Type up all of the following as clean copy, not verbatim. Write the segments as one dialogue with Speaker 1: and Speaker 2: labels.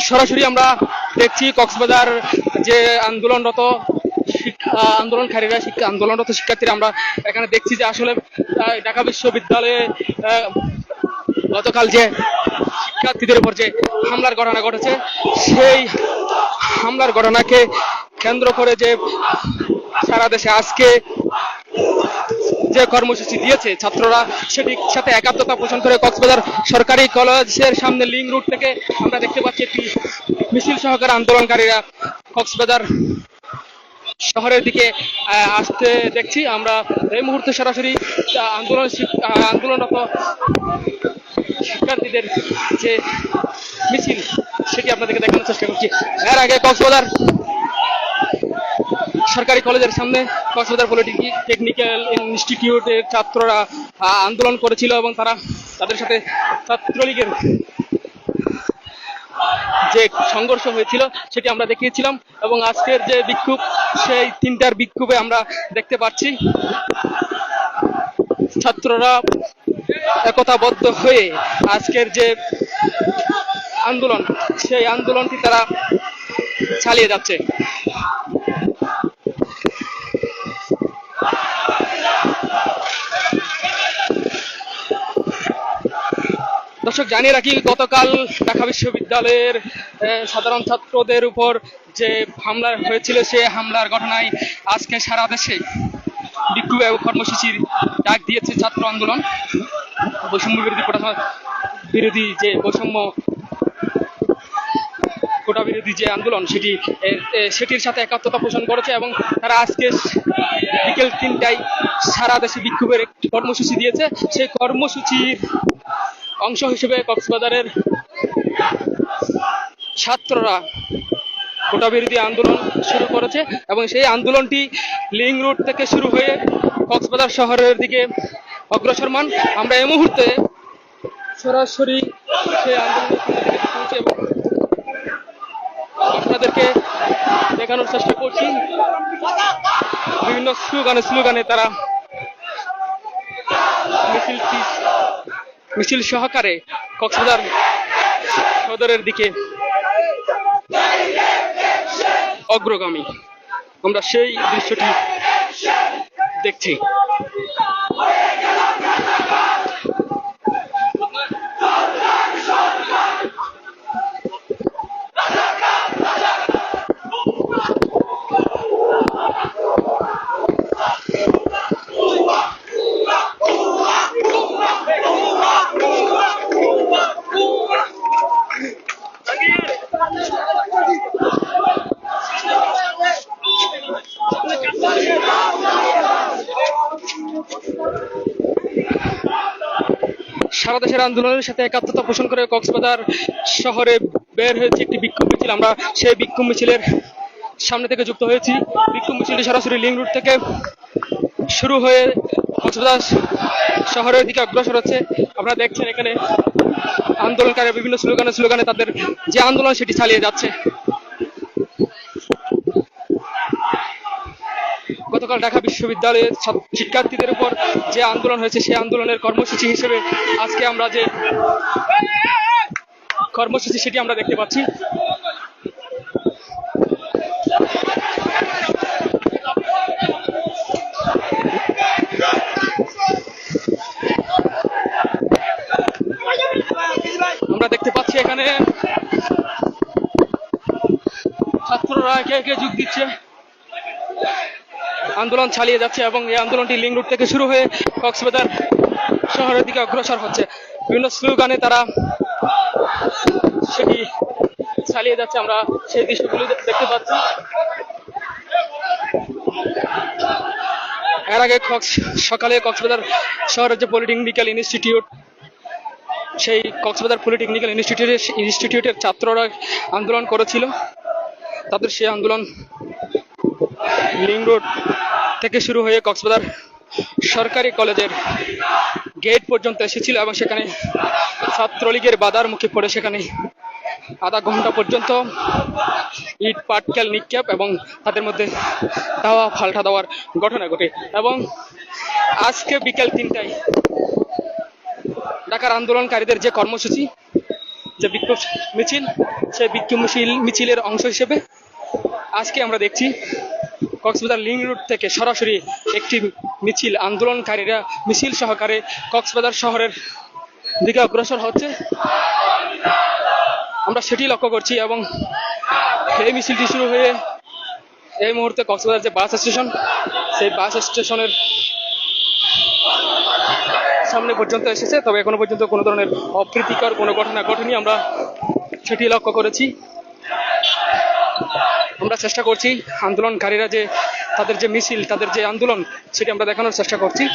Speaker 1: সরাসরি আমরা দেখছি কক্সবাজার যে আন্দোলনরত আন্দোলনকারীরা আন্দোলনরত শিক্ষার্থীরা আমরা এখানে দেখছি যে আসলে ঢাকা বিশ্ববিদ্যালয়ে গতকাল যে শিক্ষার্থীদের উপর যে হামলার ঘটনা ঘটেছে সেই হামলার ঘটনাকে কেন্দ্র করে যে সারা দেশে আজকে যে কর্মসূচি দিয়েছে ছাত্ররা সেটির সাথে একাত্মতা পোষণ করে কক্সবাজার সরকারি কলেজের সামনে লিংক রোড থেকে আমরা দেখতে পাচ্ছি একটি মিছিল সহকারে আন্দোলনকারীরা কক্সবাজার শহরের দিকে আসতে দেখছি আমরা এই মুহূর্তে সরাসরি আন্দোলনরত শিক্ষার্থীদের যে মিছিল সেটি আপনাদেরকে দেখানোর চেষ্টা করছি। এর আগে কক্সবাজার সরকারি কলেজের সামনে কক্সবাজার পলিটেকনিক্যাল ইনস্টিটিউটের ছাত্ররা আন্দোলন করেছিল এবং তাদের সাথে ছাত্রলীগের যে সংঘর্ষ হয়েছিল সেটি আমরা দেখিয়েছিলাম এবং আজকের যে বিক্ষোভ সেই 3টার বিক্ষোভে আমরা দেখতে পাচ্ছি ছাত্ররা একতাবদ্ধ হয়ে আজকের যে আন্দোলন সেই আন্দোলনটি তারা চালিয়ে যাচ্ছে। দর্শক জানিয়ে রাখি গতকাল ঢাকা বিশ্ববিদ্যালয়ের সাধারণ ছাত্রদের উপর যে হামলা হয়েছিল সে হামলার ঘটনায় আজকে সারা দেশে বিক্ষোভ এবং কর্মসূচির ডাক দিয়েছে ছাত্র আন্দোলন। বৈষম্য বিরোধী যে কোটা বিরোধী যে আন্দোলন সেটির সাথে একাত্মতা পোষণ করেছে এবং তারা আজকে বিকেল 3টায় সারা দেশে বিক্ষোভের একটি কর্মসূচি দিয়েছে। সেই কর্মসূচির অংশ হিসেবে কক্সবাজারের ছাত্ররা কোটা বিরোধী আন্দোলন শুরু করেছে এবং সেই আন্দোলনটি লিংক রোড থেকে শুরু হয়ে কক্সবাজার শহরের দিকে অগ্রসরমান। আমরা এই মুহূর্তে সরাসরি সেই আন্দোলনের এবং আপনাদেরকে দেখানোর চেষ্টা করছি। বিভিন্ন স্লোগানে তারা মিছিল সহকারে কক্সবাজার সদরের দিকে অগ্রগামী। আমরা সেই দৃশ্যটি দেখছি। সারা দেশের আন্দোলনের সাথে একাত্মতা পোষণ করে কক্সবাজার শহরে বের হয়েছে একটি বিক্ষোভ মিছিল। আমরা সেই বিক্ষোভ মিছিলের সামনে থেকে যুক্ত হয়েছি। বিক্ষোভ মিছিলটি সরাসরি লিংক রোড থেকে শুরু হয়ে কক্সবাজার শহরের দিকে অগ্রসর হচ্ছে। আপনারা দেখছেন এখানে আন্দোলনকারী বিভিন্ন স্লোগানে তাদের যে আন্দোলন সেটি চালিয়ে যাচ্ছে। গতকাল ঢাকা বিশ্ববিদ্যালয়ের শিক্ষার্থীদের উপর যে আন্দোলন হয়েছে সেই আন্দোলনের কর্মসূচি হিসেবে আজকে আমরা যে কর্মসূচি সেটি আমরা দেখতে পাচ্ছি। আমরা দেখতে পাচ্ছি এখানে ছাত্ররা একে একে যোগ দিচ্ছে, আন্দোলন চালিয়ে যাচ্ছে এবং এই আন্দোলনটি লিংক রোড থেকে শুরু হয়ে কক্সবাজার শহরের দিকে অগ্রসর হচ্ছে। বিভিন্ন স্লোগানে তারা সেটি চালিয়ে যাচ্ছে। আমরা সেই দৃশ্যগুলি দেখতে পাচ্ছি। এর আগে সকালে কক্সবাজার শহরের যে পলিটেকনিক্যাল ইনস্টিটিউট, সেই কক্সবাজার পলিটেকনিক্যাল ইনস্টিটিউটের ছাত্ররা আন্দোলন করেছিল। তাদের সেই আন্দোলন লিং রোড থেকে শুরু হয়ে কক্সবাজার সরকারি কলেজের গেট পর্যন্ত এসেছিল এবং সেখানে ছাত্রলীগের বাধার মুখে পড়ে সেখানে আধা ঘন্টা পর্যন্ত ইট পাটকেল নিক্ষেপ এবং তাদের মধ্যে ধাওয়া পাল্টা দেওয়ার ঘটনা ঘটে। এবং আজকে বিকেল 3টায় ঢাকার আন্দোলনকারীদের যে কর্মসূচি, যে বিক্ষোভ মিছিল, সেই বিক্ষোভ মিছিলের অংশ হিসেবে আজকে আমরা দেখছি কক্সবাজার লিং রোড থেকে সরাসরি একটি মিছিল, আন্দোলনকারীরা মিছিল সহকারে কক্সবাজার শহরের দিকে অগ্রসর হচ্ছে, আমরা সেটি লক্ষ্য করছি। এবং এই মিছিলটি শুরু হয়ে এই মুহূর্তে কক্সবাজার যে বাস স্টেশন, সেই বাস স্টেশনের সামনে পর্যন্ত এসেছে। তবে এখনো পর্যন্ত কোনো ধরনের অপ্রীতিকর কোনো ঘটনা ঘটেনি, আমরা সেটি লক্ষ্য করেছি। আমরা চেষ্টা করছি আন্দোলনকারীরা যে তাদের যে মিছিল, তাদের যে আন্দোলন, সেটি আমরা দেখানোর চেষ্টা করছি।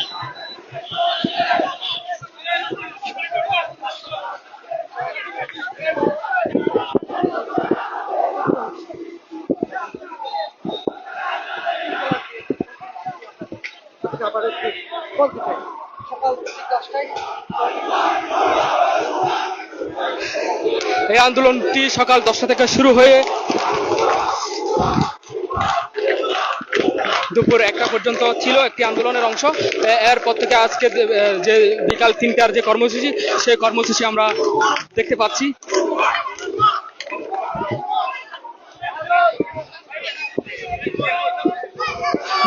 Speaker 1: এই আন্দোলনটি সকাল 10টা থেকে শুরু হয়ে দুপুর 1টা পর্যন্ত ছিল একটি আন্দোলনের অংশ। এরপর থেকে আজকে যে বিকাল 3টার যে কর্মসূচি, সেই কর্মসূচি আমরা দেখতে পাচ্ছি।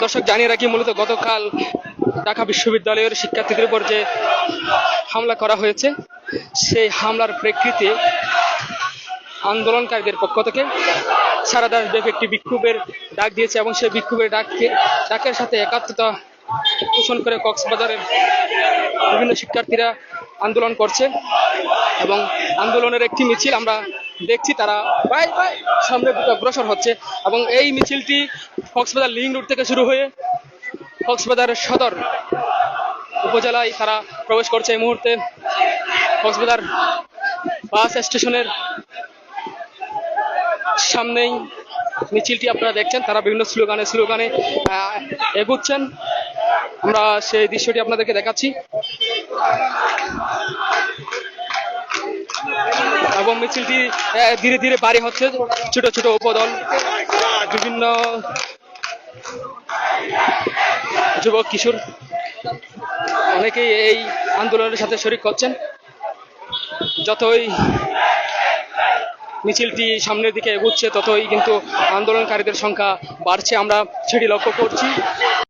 Speaker 1: দর্শক, জানিয়ে রাখি, মূলত গতকাল ঢাকা বিশ্ববিদ্যালয়ের শিক্ষার্থীদের উপর যে হামলা করা হয়েছে, সেই হামলার প্রেক্ষিতে আন্দোলনকারীদের পক্ষ থেকে সারা দেশব্যাপী একটি বিক্ষোভের ডাক দিয়েছে এবং সেই বিক্ষোভের ডাকের সাথে একাত্মতা পোষণ করে কক্সবাজারের বিভিন্ন শিক্ষার্থীরা আন্দোলন করছে এবং আন্দোলনের একটি মিছিল আমরা দেখছি, তারা সামনে অগ্রসর হচ্ছে। এবং এই মিছিলটি কক্সবাজার লিং রোড থেকে শুরু হয়ে কক্সবাজারের সদর উপজেলায় তারা প্রবেশ করছে। এই মুহূর্তে কক্সবাজার বাস স্টেশনের সামনেই মিছিলটি আপনারা দেখছেন, তারা বিভিন্ন স্লোগানে এগুচ্ছেন। আমরা সেই দৃশ্যটি আপনাদেরকে দেখাচ্ছি এবং মিছিলটি ধীরে ধীরে বাড়ি হচ্ছে। ছোট ছোট উপদল, বিভিন্ন যুবক কিশোর অনেকেই এই আন্দোলনের সাথে শরীক করছেন। যতই মিছিলটি সামনের দিকে এগুচ্ছে ততই কিন্তু আন্দোলনকারীদের সংখ্যা বাড়ছে, আমরা সেটি লক্ষ্য করছি।